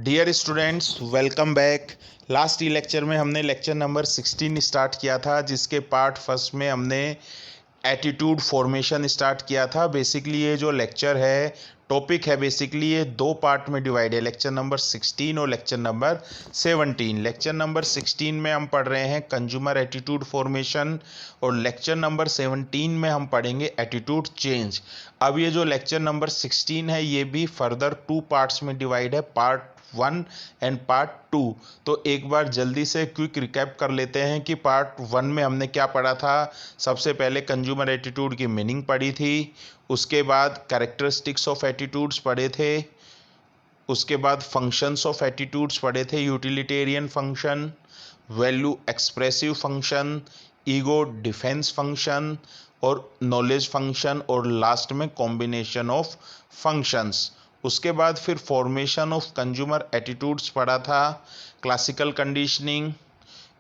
Dear students, welcome back. Last ई lecture में हमने लेक्चर नंबर 16 स्टार्ट किया था, जिसके पार्ट फर्स्ट में हमने एटीट्यूड फॉर्मेशन स्टार्ट किया था। बेसिकली ये जो लेक्चर है, टॉपिक है, बेसिकली ये दो पार्ट में डिवाइड है, लेक्चर नंबर 16 और लेक्चर नंबर 17। लेक्चर नंबर 16 में हम पढ़ रहे हैं कंज्यूमर एटीट्यूड फॉर्मेशन और लेक्चर नंबर 17 में हम पढ़ेंगे एटीट्यूड चेंज। अब ये जो लेक्चर नंबर 16 है, ये भी फर्दर टू पार्ट्स में डिवाइड है, पार्ट 1 एंड पार्ट 2। तो एक बार जल्दी से क्विक रिकैप कर लेते हैं कि पार्ट 1 में हमने क्या पढ़ा था। सबसे पहले कंज्यूमर एटीट्यूड की मीनिंग पढ़ी थी, उसके बाद कैरेक्टरिस्टिक्स ऑफ एटीट्यूड्स पढ़े थे, उसके बाद फंक्शंस ऑफ एटीट्यूड्स पढ़े थे, utilitarian function, value expressive function, ego defence function और नॉलेज फंक्शन, और लास्ट में कॉम्बिनेशन ऑफ फंक्शंस। उसके बाद फिर फॉर्मेशन ऑफ कंज्यूमर एटीट्यूड्स पढ़ा था, classical conditioning,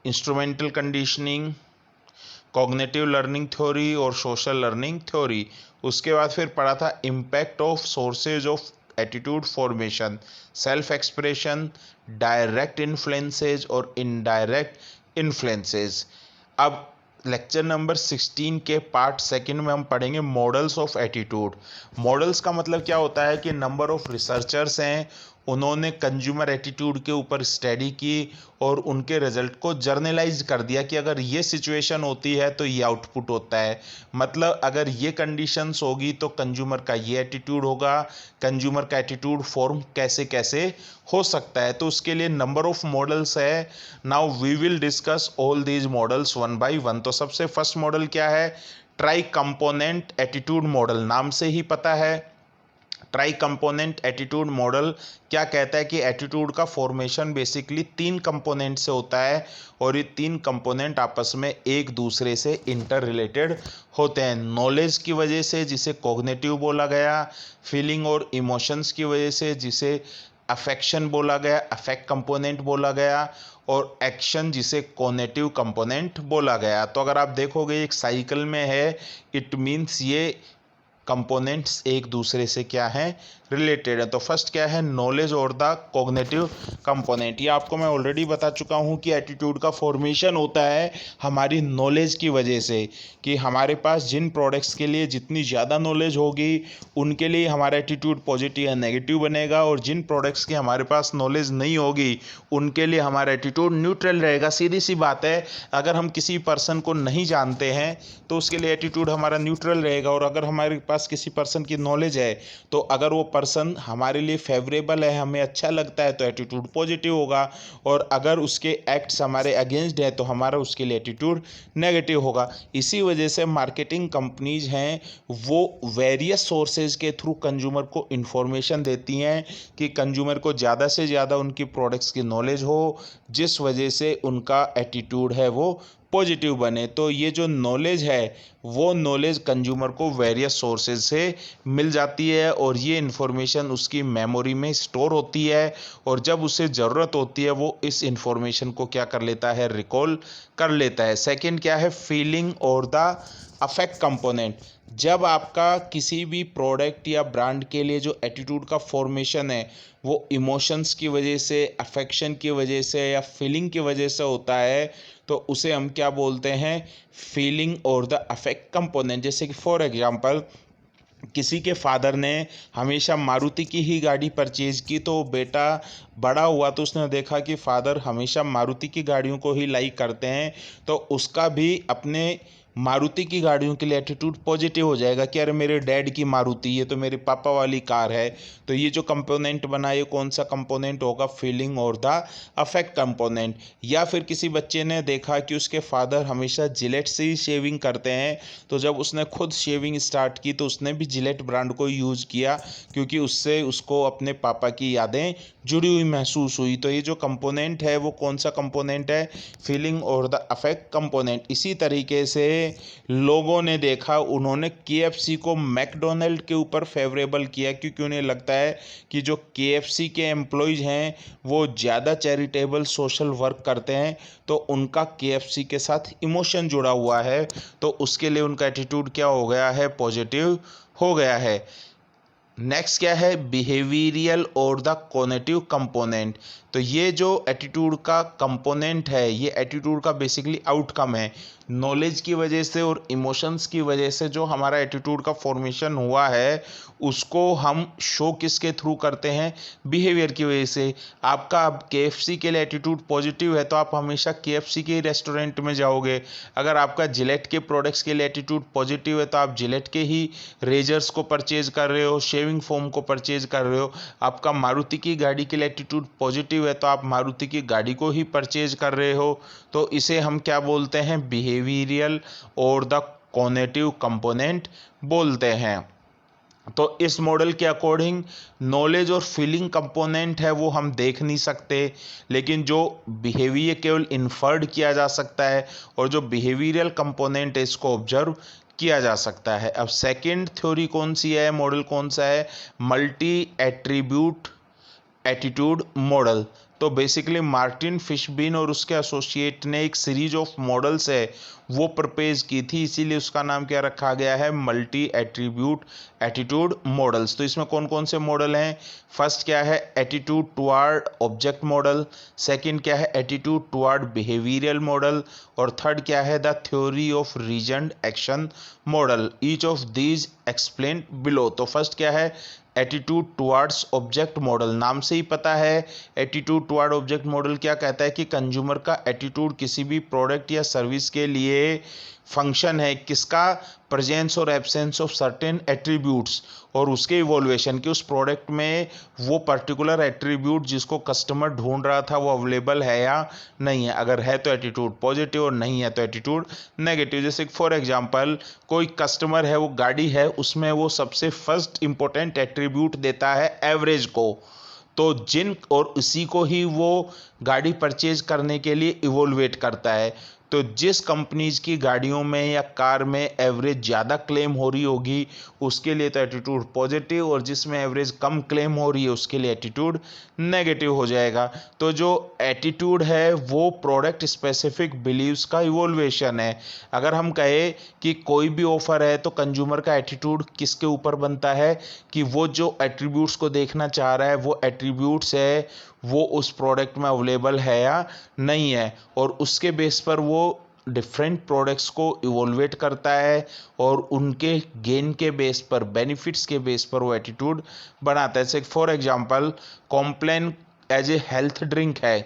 instrumental conditioning, cognitive learning theory और सोशल लर्निंग थ्योरी। उसके बाद फिर पढ़ा था impact of sources of attitude formation, self expression, direct influences और इनडायरेक्ट इन्फ्लुएंसेज। अब लेक्चर नंबर 16 के पार्ट सेकंड में हम पढ़ेंगे मॉडल्स ऑफ एटीट्यूड। मॉडल्स का मतलब क्या होता है कि नंबर ऑफ रिसर्चर्स हैं, उन्होंने कंज्यूमर एटीट्यूड के ऊपर स्टडी की और उनके रिजल्ट को जर्नलाइज कर दिया कि अगर ये सिचुएशन होती है तो ये आउटपुट होता है। मतलब अगर ये कंडीशंस होगी तो कंज्यूमर का ये एटीट्यूड होगा, कंज्यूमर का एटीट्यूड फॉर्म कैसे कैसे हो सकता है। तो उसके लिए नंबर ऑफ मॉडल्स है। Now we will discuss all these models one by one. तो सबसे फर्स्ट मॉडल क्या है? Tri component attitude model. नाम से ही पता है, ट्राई कंपोनेंट एटीट्यूड मॉडल क्या कहता है कि एटीट्यूड का फॉर्मेशन बेसिकली तीन कंपोनेंट से होता है और ये तीन कंपोनेंट आपस में एक दूसरे से इंटर रिलेटेड होते हैं। नॉलेज की वजह से, जिसे कॉग्निटिव बोला गया, फीलिंग और इमोशंस की वजह से, जिसे अफेक्शन बोला गया, अफेक्ट कंपोनेंट बोला गया, और एक्शन, जिसे कॉग्निटिव कंपोनेंट बोला गया। तो अगर आप देखोगे एक साइकिल में है, इट मीन्स ये कंपोनेंट्स एक दूसरे से क्या है, रिलेटेड है। तो फर्स्ट क्या है? नॉलेज और द कॉग्निटिव कंपोनेंट। ये आपको मैं ऑलरेडी बता चुका हूँ कि एटीट्यूड का फॉर्मेशन होता है हमारी नॉलेज की वजह से, कि हमारे पास जिन प्रोडक्ट्स के लिए जितनी ज़्यादा नॉलेज होगी उनके लिए हमारा एटीट्यूड पॉजिटिव या नेगेटिव बनेगा, और जिन प्रोडक्ट्स की हमारे पास नॉलेज नहीं होगी उनके लिए हमारा एटीट्यूड न्यूट्रल रहेगा। सीधी सी बात है, अगर हम किसी पर्सन को नहीं जानते हैं तो उसके लिए एटीट्यूड हमारा न्यूट्रल रहेगा, और अगर हमारे पास किसी पर्सन की नॉलेज है तो अगर वो पर्सन हमारे लिए फेवरेबल है, हमें अच्छा लगता है, तो एटीट्यूड पॉजिटिव होगा, और अगर उसके एक्ट्स हमारे अगेंस्ट है तो हमारा उसके लिए एटीट्यूड नेगेटिव होगा। इसी वजह से मार्केटिंग कंपनीज हैं, वो वेरियस सोर्सेज के थ्रू कंज्यूमर को इन्फॉर्मेशन देती हैं कि कंज्यूमर को ज़्यादा से ज़्यादा उनकी प्रोडक्ट्स की नॉलेज हो, जिस वजह से उनका एटीट्यूड है वो पॉजिटिव बने। तो ये जो नॉलेज है, वो नॉलेज कंज्यूमर को वेरियस सोर्सेज से मिल जाती है, और ये इन्फॉर्मेशन उसकी मेमोरी में स्टोर होती है, और जब उसे ज़रूरत होती है वो इस इन्फॉर्मेशन को क्या कर लेता है, रिकॉल कर लेता है। सेकंड क्या है? फीलिंग और द अफेक्ट कंपोनेंट। जब आपका किसी भी प्रोडक्ट या ब्रांड के लिए जो एटीट्यूड का फॉर्मेशन है वो इमोशंस की वजह से, अफेक्शन की वजह से या फीलिंग की वजह से होता है, तो उसे हम क्या बोलते हैं? फीलिंग और द अफेक्ट कंपोनेंट। जैसे कि फॉर एग्जांपल, किसी के फादर ने हमेशा मारुति की ही गाड़ी परचेज की, तो बेटा बड़ा हुआ तो उसने देखा कि फादर हमेशा मारुति की गाड़ियों को ही लाइक करते हैं, तो उसका भी अपने मारुति की गाड़ियों के लिए एटीट्यूड पॉजिटिव हो जाएगा कि अरे मेरे डैड की मारुति, ये तो मेरे पापा वाली कार है। तो ये जो कंपोनेंट बना, ये कौन सा कंपोनेंट होगा? फीलिंग और द अफेक्ट कंपोनेंट। या फिर किसी बच्चे ने देखा कि उसके फादर हमेशा जिलेट से ही शेविंग करते हैं, तो जब उसने खुद शेविंग स्टार्ट की तो उसने भी जिलेट ब्रांड को यूज़ किया, क्योंकि उससे उसको अपने पापा की यादें जुड़ी हुई महसूस हुई। तो ये जो कंपोनेंट है वो कौन सा कंपोनेंट है? फीलिंग और द अफेक्ट कंपोनेंट। इसी तरीके से लोगों ने देखा, उन्होंने केएफसी को मैकडोनल्ड के ऊपर फेवरेबल किया, क्योंकि उन्हें लगता है कि जो केएफसी के एम्प्लॉयज़ हैं वो ज़्यादा चैरिटेबल सोशल वर्क करते हैं, तो उनका केएफसी के साथ इमोशन जुड़ा हुआ है, तो उसके लिए उनका एटीट्यूड क्या हो गया है? पॉजिटिव हो गया है। नेक्स्ट क्या है, बिहेवियरल और द कॉग्निटिव कंपोनेंट। तो ये जो एटीट्यूड का कंपोनेंट है, ये एटीट्यूड का बेसिकली आउटकम है। नॉलेज की वजह से और इमोशंस की वजह से जो हमारा एटीट्यूड का फॉर्मेशन हुआ है, उसको हम शो किसके थ्रू करते हैं, बिहेवियर की वजह से। आपका अब KFC के लिए एटीट्यूड पॉजिटिव है तो आप हमेशा KFC के रेस्टोरेंट में जाओगे। अगर आपका जिलेट के प्रोडक्ट्स के लिए एटीट्यूड पॉजिटिव है तो आप जिलेट के ही रेजर्स को परचेज कर रहे हो, शेविंग फोम को परचेज कर रहे हो। आपका मारुति की गाड़ी के लिए एटीट्यूड पॉजिटिव है तो आप मारुति की गाड़ी को ही परचेज कर रहे हो। तो इसे हम क्या बोलते हैं, बिहेवियरल और द कॉग्निटिव कंपोनेंट बोलते हैं। तो इस मॉडल के अकॉर्डिंग नॉलेज और फीलिंग कंपोनेंट है वो हम देख नहीं सकते, लेकिन जो बिहेवियर केवल इन्फर्ड किया जा सकता है, और जो बिहेवियरल कंपोनेंट है इसको ऑब्जर्व किया जा सकता है। अब सेकंड थ्योरी कौन सी है, मॉडल कौन सा है, मल्टी एट्रीब्यूट एटीट्यूड मॉडल। तो बेसिकली मार्टिन फिशबीन और उसके एसोसिएट ने एक सीरीज ऑफ मॉडल्स है वो प्रपोज की थी, इसीलिए उसका नाम क्या रखा गया है, मल्टी एट्रीब्यूट एटीट्यूड मॉडल्स। तो इसमें कौन कौन से मॉडल हैं, फर्स्ट क्या है, attitude toward object model, second क्या है, एटीट्यूड टुवर्ड बिहेवियरल मॉडल, और थर्ड क्या है, the theory of reasoned action model. Each of these explain below. तो फर्स्ट क्या है, एटीट्यूड टुवर्ड्स ऑब्जेक्ट मॉडल। नाम से ही पता है एटीट्यूड टुवर्ड ऑब्जेक्ट मॉडल क्या कहता है कि कंज्यूमर का एटीट्यूड किसी भी प्रोडक्ट या सर्विस के लिए फंक्शन है किसका, प्रेजेंस और एब्सेंस ऑफ सर्टेन एट्रीब्यूट्स, और उसके इवोल्यूशन कि उस प्रोडक्ट में वो पर्टिकुलर एट्रीब्यूट जिसको कस्टमर ढूंढ रहा था वो अवेलेबल है या नहीं है। अगर है तो एटीट्यूड पॉजिटिव और नहीं है तो एटीट्यूड नेगेटिव। जैसे फॉर एग्जांपल कोई कस्टमर है, वो गाड़ी है, उसमें वो सबसे फर्स्ट इंपॉर्टेंट एट्रीब्यूट देता है एवरेज को, तो जिन और उसी को ही वो गाड़ी परचेज करने के लिए इवोल्वेट करता है। तो जिस कंपनीज की गाड़ियों में या कार में एवरेज ज़्यादा क्लेम हो रही होगी उसके लिए तो एटीट्यूड पॉजिटिव, और जिसमें एवरेज कम क्लेम हो रही है उसके लिए एटीट्यूड नेगेटिव हो जाएगा। तो जो एटीट्यूड है वो प्रोडक्ट स्पेसिफिक बिलीव्स का इवोल्वेशन है। अगर हम कहें कि कोई भी ऑफर है तो कंज्यूमर का एटीट्यूड किसके ऊपर बनता है कि वो जो एट्रीब्यूट्स को देखना चाह रहा है वो एट्रीब्यूट्स है वो उस प्रोडक्ट में अवेलेबल है या नहीं है, और उसके बेस पर वो डिफरेंट प्रोडक्ट्स को इवोल्वेट करता है और उनके गेन के बेस पर, बेनिफिट्स के बेस पर वो एटीट्यूड बनाता है। जैसे for example Complan as a health drink है,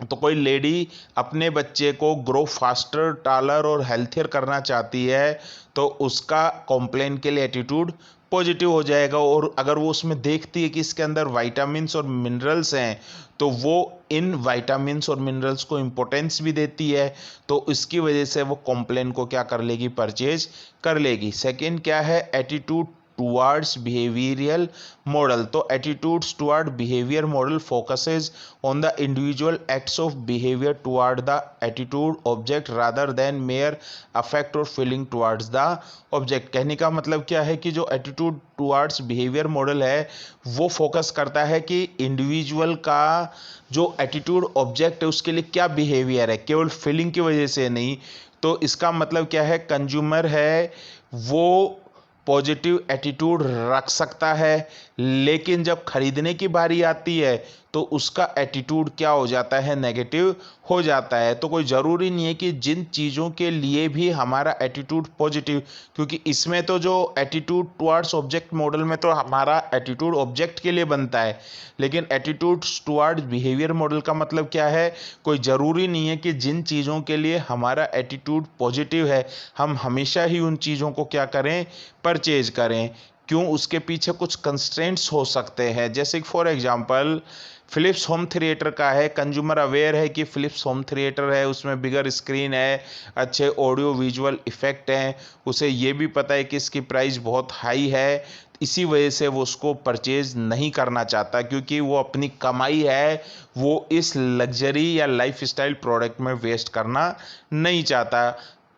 तो कोई लेडी अपने बच्चे को ग्रो फास्टर, टालर और हेल्थियर करना चाहती है तो उसका कॉम्प्लेन के लिए एटीट्यूड पॉजिटिव हो जाएगा। और अगर वो उसमें देखती है कि इसके अंदर विटामिन्स और मिनरल्स हैं तो वो इन विटामिन्स और मिनरल्स को इम्पोर्टेंस भी देती है, तो इसकी वजह से वो कॉम्प्लेन को क्या कर लेगी, परचेज कर लेगी। सेकंड क्या है, एटीट्यूड टुवर्ड्स बिहेवियरल मॉडल। तो attitudes toward behaviour model focuses on the individual acts of behaviour toward the attitude object rather than mayor affect और फीलिंग टुवर्ड्स द ऑब्जेक्ट। कहने का मतलब क्या है कि जो एटीट्यूड टुवर्ड्स बिहेवियर मॉडल है वो फोकस करता है कि इंडिविजुअल का जो एटीट्यूड ऑब्जेक्ट है उसके लिए क्या बिहेवियर है, केवल फीलिंग की वजह से नहीं। तो इसका मतलब क्या है, कंज्यूमर है वो पॉजिटिव एटीट्यूड रख सकता है, लेकिन जब खरीदने की बारी आती है तो उसका एटीट्यूड क्या हो जाता है, नेगेटिव हो जाता है। तो कोई ज़रूरी नहीं है कि जिन चीज़ों के लिए भी हमारा एटीट्यूड पॉजिटिव, क्योंकि इसमें तो जो एटीट्यूड टुवर्ड्स ऑब्जेक्ट मॉडल में तो हमारा एटीट्यूड ऑब्जेक्ट के लिए बनता है, लेकिन एटीट्यूड टुवर्ड्स बिहेवियर मॉडल का मतलब क्या है, कोई ज़रूरी नहीं है कि जिन चीज़ों के लिए हमारा एटीट्यूड पॉजिटिव है हम हमेशा ही उन चीज़ों को क्या करें, परचेज करें। क्यों, उसके पीछे कुछ कंस्ट्रेंट्स हो सकते हैं। जैसे for example Philips home theatre का है, कंज्यूमर अवेयर है कि फिलिप्स होम थिएटर है, उसमें बिगर स्क्रीन है, अच्छे ऑडियो विजुअल इफेक्ट हैं, उसे ये भी पता है कि इसकी प्राइस बहुत हाई है, इसी वजह से वो उसको परचेज नहीं करना चाहता, क्योंकि वो अपनी कमाई है वो इस लग्जरी या लाइफस्टाइल प्रोडक्ट में वेस्ट करना नहीं चाहता,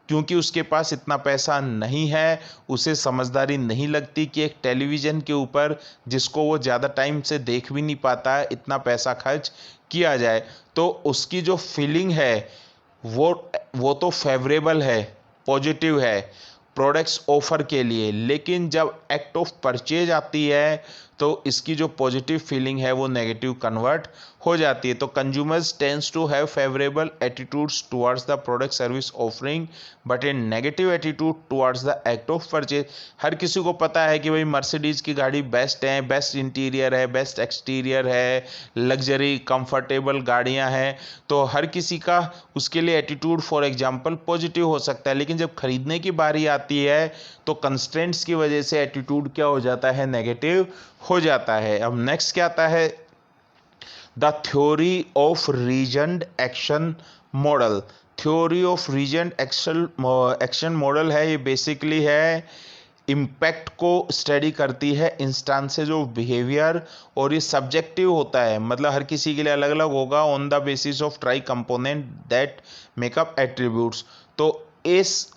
क्योंकि उसके पास इतना पैसा नहीं है। उसे समझदारी नहीं लगती कि एक टेलीविज़न के ऊपर जिसको वो ज़्यादा टाइम से देख भी नहीं पाता है इतना पैसा खर्च किया जाए। तो उसकी जो फीलिंग है वो तो फेवरेबल है, पॉजिटिव है, प्रोडक्ट्स ऑफर के लिए, लेकिन जब एक्ट ऑफ परचेज आती है तो इसकी जो पॉजिटिव फीलिंग है वो नेगेटिव कन्वर्ट हो जाती है। तो consumers tends to have favourable attitudes towards the product service offering but a negative attitude towards the act of purchase. हर किसी को पता है कि भाई मर्सिडीज की गाड़ी बेस्ट है, बेस्ट इंटीरियर है, बेस्ट एक्सटीरियर है, लग्जरी कंफर्टेबल गाड़ियां हैं, तो हर किसी का उसके लिए एटीट्यूड फॉर एग्जांपल पॉजिटिव हो सकता है। लेकिन जब खरीदने की बारी आती है तो कंस्ट्रेंट्स की वजह से एटीट्यूड क्या हो जाता है, नेगेटिव हो जाता है। अब नेक्स्ट क्या आता है, the theory of reasoned action model. Theory of reasoned action model है, ये बेसिकली है इम्पैक्ट को स्टडी करती है इंस्टांसेज ऑफ बिहेवियर, और ये सब्जेक्टिव होता है, मतलब हर किसी के लिए अलग अलग होगा, on the basis of try component that makeup attributes. तो इस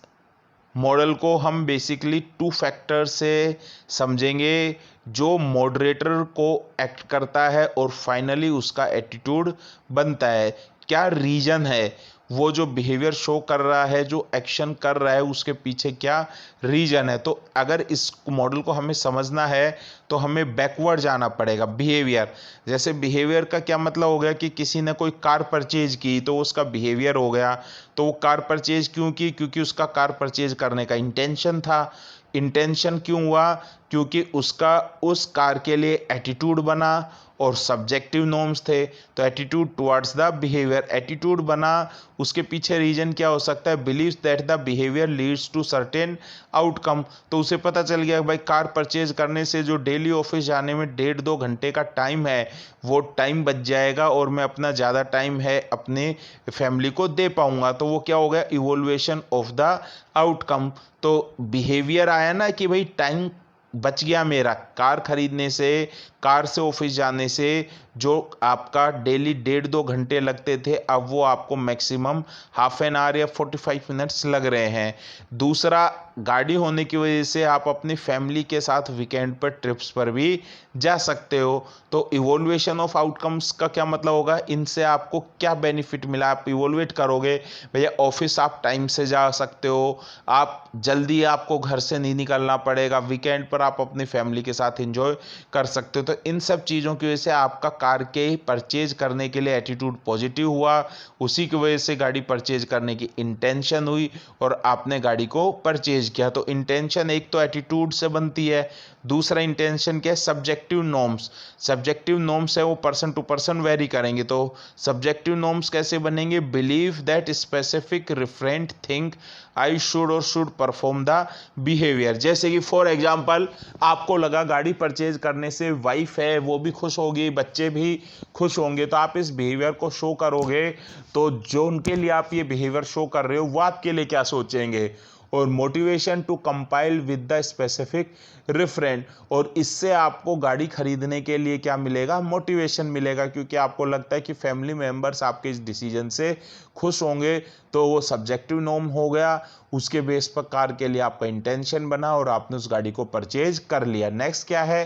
मॉडल को हम बेसिकली 2 फैक्टर से समझेंगे, जो मॉडरेटर को एक्ट करता है और फाइनली उसका एटीट्यूड बनता है। क्या रीजन है, वो जो बिहेवियर शो कर रहा है, जो एक्शन कर रहा है, उसके पीछे क्या रीजन है। तो अगर इस मॉडल को हमें समझना है तो हमें बैकवर्ड जाना पड़ेगा। बिहेवियर, जैसे बिहेवियर का क्या मतलब हो गया कि किसी ने कोई कार परचेज की तो उसका बिहेवियर हो गया। तो वो कार परचेज क्यों की, क्योंकि उसका कार परचेज करने का इंटेंशन था। इंटेंशन क्यों हुआ, क्योंकि उसका उस कार के लिए एटीट्यूड बना, और सब्जेक्टिव नॉर्म्स थे, तो attitude towards the behaviour, attitude बना। उसके पीछे रीजन क्या हो सकता है, believes that the behaviour leads to certain outcome. तो उसे पता चल गया भाई कार परचेज करने से जो डेली ऑफिस जाने में 1.5-2 घंटे का टाइम है वो टाइम बच जाएगा, और मैं अपना ज़्यादा टाइम है अपने फैमिली को दे पाऊंगा। तो वो क्या हो गया, इवोल्यूशन ऑफ द आउटकम। तो बिहेवियर आया ना कि भाई टाइम बच गया मेरा कार खरीदने से, कार से ऑफिस जाने से, जो आपका डेली 1.5-2 घंटे लगते थे अब वो आपको मैक्सिमम हाफ एन आवर या 45 मिनट्स लग रहे हैं। दूसरा, गाड़ी होने की वजह से आप अपनी फैमिली के साथ वीकेंड पर ट्रिप्स पर भी जा सकते हो। तो इवोल्यूशन ऑफ आउटकम्स का क्या मतलब होगा, इनसे आपको क्या बेनिफिट मिला, आप इवोल्यूट करोगे भैया ऑफिस आप टाइम से जा सकते हो, आप जल्दी आपको घर से नहीं निकलना पड़ेगा, वीकेंड पर आप अपनी फैमिली के साथ एंजॉय कर सकते हो। तो इन सब चीज़ों की वजह से आपका कार के परचेज करने के लिए एटीट्यूड पॉजिटिव हुआ, उसी की वजह से गाड़ी परचेज करने की इंटेंशन हुई और आपने गाड़ी को परचेज किया। तो इंटेंशन एक तो एटीट्यूड से बनती है, दूसरा इंटेंशन क्या है, सब्जेक्टिव नॉर्म्स। सब्जेक्टिव नॉर्म्स है वो पर्सन टू पर्सन वेरी करेंगे। तो सब्जेक्टिव नॉर्म्स कैसे बनेंगे, believe that specific referent think I should और शुड परफॉर्म द बिहेवियर। जैसे कि फॉर एग्जांपल आपको लगा गाड़ी परचेज करने से वाइफ है वो भी खुश होगी, बच्चे भी खुश होंगे, तो आप इस बिहेवियर को शो करोगे, तो जो उनके लिए आप ये बिहेवियर शो कर रहे हो वो आपके लिए क्या सोचेंगे। और motivation to compile with the specific referent, और इससे आपको गाड़ी खरीदने के लिए क्या मिलेगा, मोटिवेशन मिलेगा, क्योंकि आपको लगता है कि फैमिली मेंबर्स आपके इस डिसीजन से खुश होंगे। तो वो सब्जेक्टिव नॉर्म हो गया, उसके बेस पर कार के लिए आपका इंटेंशन बना और आपने उस गाड़ी को परचेज कर लिया। नेक्स्ट क्या है,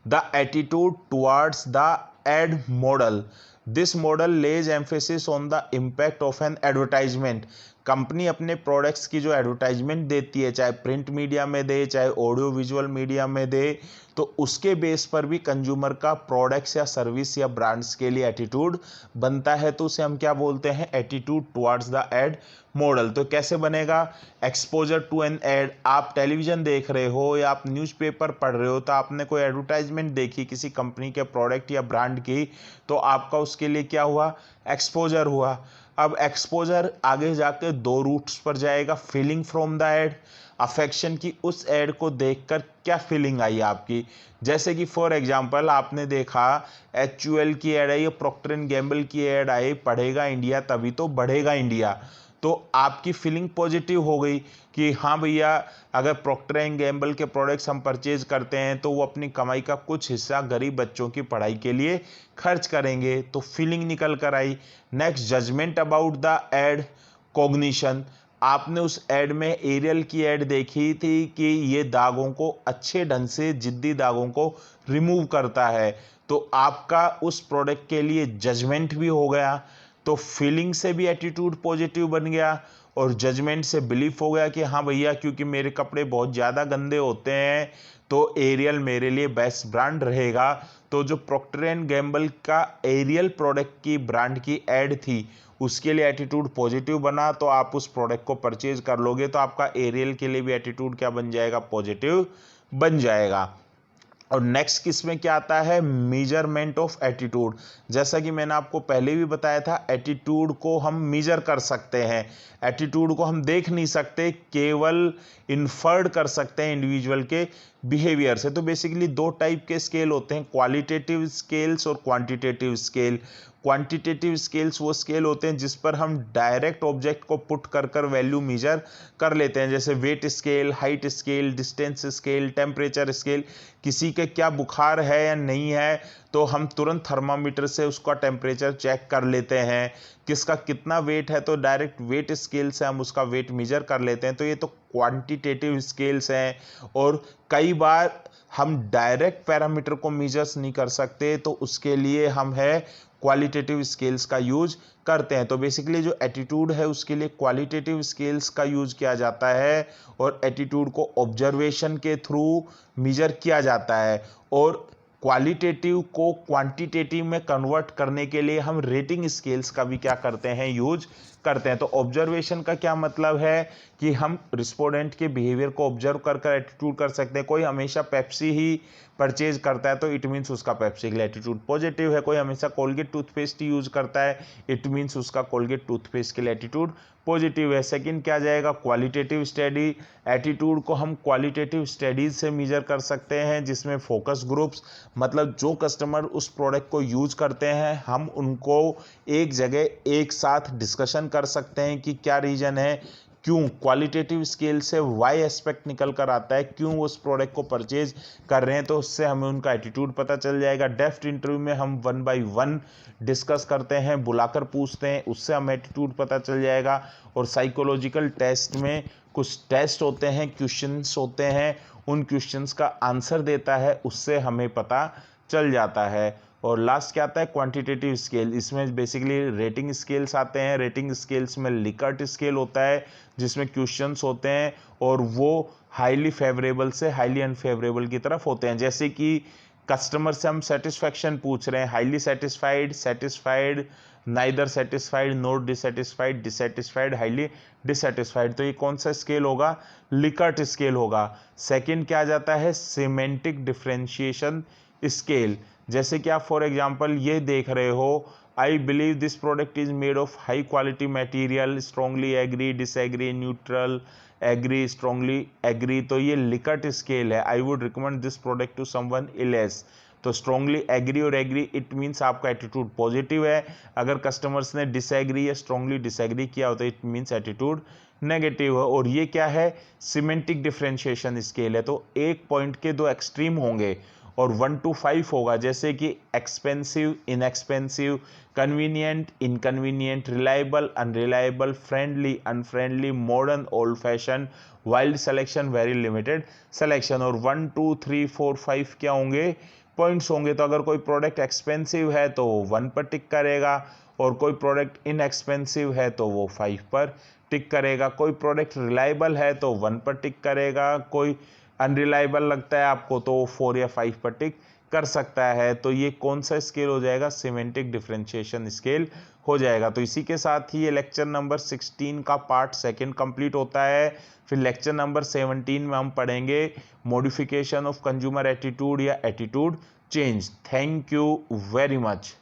the attitude towards the ad model. This model lays emphasis on the impact of an advertisement. Company अपने प्रोडक्ट्स की जो एडवर्टाइजमेंट देती है, चाहे प्रिंट मीडिया में दे चाहे ऑडियो विजुअल मीडिया में दे, तो उसके बेस पर भी कंज्यूमर का प्रोडक्ट्स या सर्विस या ब्रांड्स के लिए एटीट्यूड बनता है। तो उसे हम क्या बोलते हैं, attitude towards the ad model. तो कैसे बनेगा, एक्सपोजर टू एन एड। आप टेलीविजन देख रहे हो या आप न्यूज़पेपर पढ़ रहे हो, तो आपने कोई एडवर्टाइजमेंट देखी किसी कंपनी के प्रोडक्ट या ब्रांड की, तो आपका उसके लिए क्या हुआ, एक्सपोजर हुआ। अब एक्सपोजर आगे जाकर 2 रूट्स पर जाएगा, feeling from the ad, affection की उस एड को देखकर क्या फीलिंग आई आपकी। जैसे कि फॉर एग्जांपल आपने देखा HUL की एड आई, प्रॉक्टर एंड गैम्बल की एड आई, पढ़ेगा इंडिया तभी तो बढ़ेगा इंडिया, तो आपकी फीलिंग पॉजिटिव हो गई कि हाँ भैया अगर प्रॉक्टर एंड गैम्बल के प्रोडक्ट्स हम परचेज करते हैं तो वो अपनी कमाई का कुछ हिस्सा गरीब बच्चों की पढ़ाई के लिए खर्च करेंगे, तो फीलिंग निकल कर आई। Next, judgement about the ad, cognition. आपने उस एड में एरियल की एड देखी थी कि ये दागों को अच्छे ढंग से, जिद्दी दागों को रिमूव करता है, तो आपका उस प्रोडक्ट के लिए जजमेंट भी हो गया, तो फीलिंग से भी एटीट्यूड पॉजिटिव बन गया। और जजमेंट से बिलीफ हो गया कि हाँ भैया क्योंकि मेरे कपड़े बहुत ज़्यादा गंदे होते हैं तो एरियल मेरे लिए बेस्ट ब्रांड रहेगा। तो जो प्रॉक्टर एंड गैम्बल का एरियल प्रोडक्ट की ब्रांड की एड थी उसके लिए एटीट्यूड पॉजिटिव बना, तो आप उस प्रोडक्ट को परचेज कर लोगे तो आपका एरियल के लिए भी एटीट्यूड क्या बन जाएगा, पॉजिटिव बन जाएगा। और नेक्स्ट किसमें क्या आता है, मेजरमेंट ऑफ एटीट्यूड। जैसा कि मैंने आपको पहले भी बताया था, एटीट्यूड को हम मेजर कर सकते हैं, एटीट्यूड को हम देख नहीं सकते, केवल इन्फर्ड कर सकते हैं इंडिविजुअल के बिहेवियर से। तो बेसिकली दो टाइप के स्केल होते हैं, क्वालिटेटिव स्केल्स और क्वांटिटेटिव स्केल। क्वांटिटेटिव स्केल्स वो स्केल होते हैं जिस पर हम डायरेक्ट ऑब्जेक्ट को पुट कर कर वैल्यू मेजर कर लेते हैं, जैसे weight scale, height scale, distance scale, temperature scale. किसी के क्या बुखार है या नहीं है तो हम तुरंत थर्मामीटर से उसका टेम्परेचर चेक कर लेते हैं, किसका कितना वेट है तो डायरेक्ट वेट स्केल से हम उसका वेट मेजर कर लेते हैं। तो ये तो क्वांटिटेटिव स्केल्स हैं। और कई बार हम डायरेक्ट पैरामीटर को मेजर्स नहीं कर सकते तो उसके लिए हम है क्वालिटेटिव स्केल्स का यूज करते हैं। तो बेसिकली जो एटीट्यूड है उसके लिए क्वालिटेटिव स्केल्स का यूज किया जाता है और एटीट्यूड को ऑब्जर्वेशन के थ्रू मेजर किया जाता है। और क्वालिटेटिव को क्वांटिटेटिव में कन्वर्ट करने के लिए हम रेटिंग स्केल्स का भी क्या करते हैं, यूज करते हैं। तो ऑब्जर्वेशन का क्या मतलब है कि हम रिस्पोंडेंट के बिहेवियर को ऑब्जर्व कर कर एटीट्यूड कर सकते हैं। कोई हमेशा पेप्सी ही परचेज करता है तो इट मीन्स उसका पेप्सी के लिए एटीट्यूड पॉजिटिव है। कोई हमेशा कोलगेट टूथपेस्ट यूज करता है, इट मीन्स उसका कोलगेट टूथपेस्ट के लिए एटीट्यूड पॉजिटिव है। सेकंड क्या जाएगा, क्वालिटेटिव स्टडी। एटीट्यूड को हम क्वालिटेटिव स्टडीज से मेजर कर सकते हैं जिसमें फोकस ग्रुप्स, मतलब जो कस्टमर उस प्रोडक्ट को यूज करते हैं हम उनको एक जगह एक साथ डिस्कशन कर सकते हैं कि क्या रीजन है, क्यों। क्वालिटेटिव स्केल से वाई एस्पेक्ट निकल कर आता है, क्यों उस प्रोडक्ट को परचेज कर रहे हैं, तो उससे हमें उनका एटीट्यूड पता चल जाएगा। डेफ्थ इंटरव्यू में हम 1 बाय 1 डिस्कस करते हैं, बुलाकर पूछते हैं, उससे हमें एटीट्यूड पता चल जाएगा। और साइकोलॉजिकल टेस्ट में कुछ टेस्ट होते हैं, क्वेश्चंस होते हैं, उन क्वेश्चंस का आंसर देता है, उससे हमें पता चल जाता है। और लास्ट क्या आता है, क्वांटिटेटिव स्केल। इसमें बेसिकली रेटिंग स्केल्स आते हैं। रेटिंग स्केल्स में लिकर्ट स्केल होता है जिसमें क्वेश्चंस होते हैं और वो हाईली फेवरेबल से हाईली अनफेवरेबल की तरफ होते हैं। जैसे कि कस्टमर से हम सेटिस्फैक्शन पूछ रहे हैं, highly satisfied, satisfied, neither satisfied, not dissatisfied, dissatisfied, highly dissatisfied. तो ये कौन सा स्केल होगा, लिकर्ट स्केल होगा। सेकंड क्या आ जाता है, सिमेंटिक डिफरेंशिएशन स्केल। जैसे कि आप फॉर एग्जांपल ये देख रहे हो, I believe this product is made of high quality material, strongly agree, disagree, neutral, agree, strongly agree. तो ये लिकर्ट स्केल है। I would recommend this product to someone else. तो स्ट्रांगली एग्री और agree it means आपका attitude positive है। अगर customers ने disagree या स्ट्रांगली डिसएग्री किया हो तो इट मीन्स एटीट्यूड नेगेटिव है। और ये क्या है, सिमेंटिक डिफरेंशिएशन स्केल है। तो एक पॉइंट के दो एक्सट्रीम होंगे और 1 to 5 होगा, जैसे कि expensive, inexpensive, convenient, inconvenient, reliable, unreliable, friendly, unfriendly, modern, old fashion, wild selection, very limited selection. और 1 2 3 4 5 क्या होंगे, पॉइंट्स होंगे। तो अगर कोई प्रोडक्ट एक्सपेंसिव है तो 1 पर टिक करेगा और कोई प्रोडक्ट इनएक्सपेंसिव है तो वो 5 पर टिक करेगा। कोई प्रोडक्ट रिलायबल है तो 1 पर टिक करेगा, कोई अनरिलायबल लगता है आपको तो 4 या 5 पर टिक कर सकता है। तो ये कौन सा स्केल हो जाएगा, सिमेंटिक डिफरेंशिएशन स्केल हो जाएगा। तो इसी के साथ ही ये लेक्चर नंबर 16 का पार्ट सेकंड कंप्लीट होता है। फिर लेक्चर नंबर 17 में हम पढ़ेंगे मॉडिफिकेशन ऑफ कंज्यूमर एटीट्यूड या attitude change. Thank you very much.